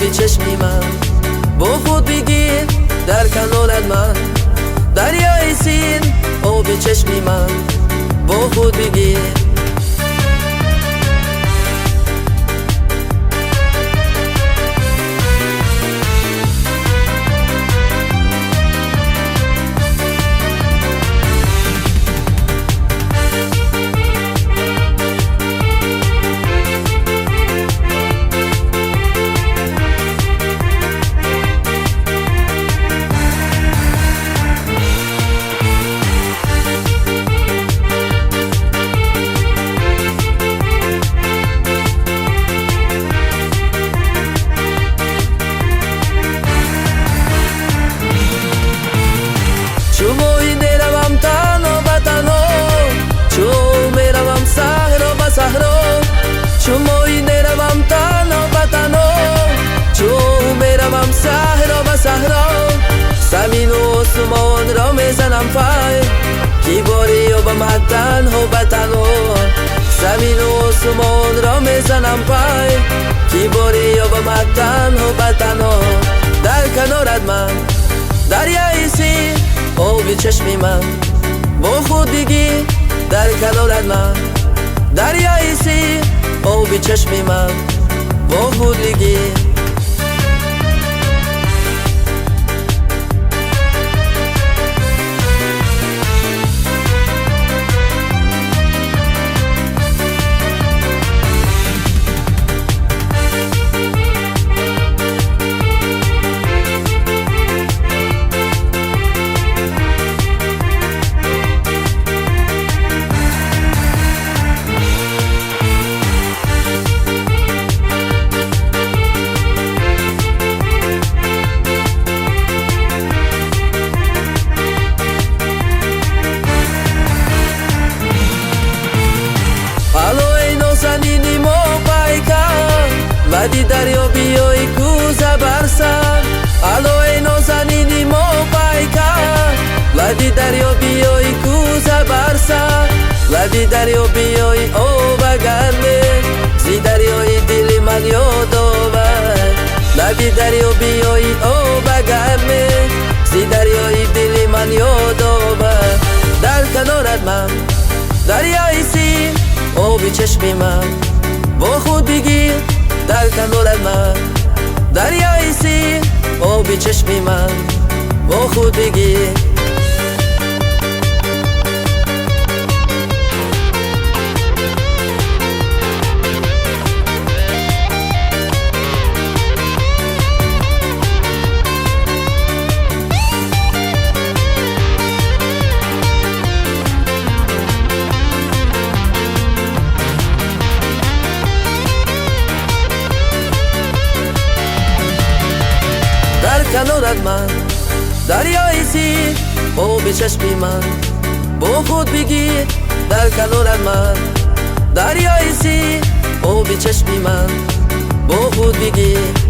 آبی چشمی من، با خود بگیر در کنارت من. دریای سیر آبی چشمی من، با خود بگیر. شوموی میروم تنها به تنها، چون میروم صحرا به صحرا. شوموی میروم تنها به تنها، چون میروم صحرا به صحرا. زمین و آسمان را میزنم پای، کی باری و بم تنها به تنها. زمین و آسمان را میزنم پای، کی باری و بم تنها به تنها. در کنارت من دریای سیر آبی چشمی من، با خود بگیر در کنارت من. دریای سیر آبی چشمی من، با خود بگیر. лади дарё биёи кӯза бар сар. алои нозанини мо пайкар, лади дарё биёи кӯза бар сар. лади дарё биёи оба гарме, зи дарёи дили ман ёдовар. лади дарё биёи оба гарме, зи дарёи дили ман ёдовар. дар канорат ман дарёи сир оби чашми ман, бо худ бигир در کنارت من. دریای سیر آبی چشمی من، با خود بگیر. کنارت من دریای سیر آبی چشمی من، با خود بگیر در کنارت من. دریای سیر آبی چشمی من، با خود بگیر.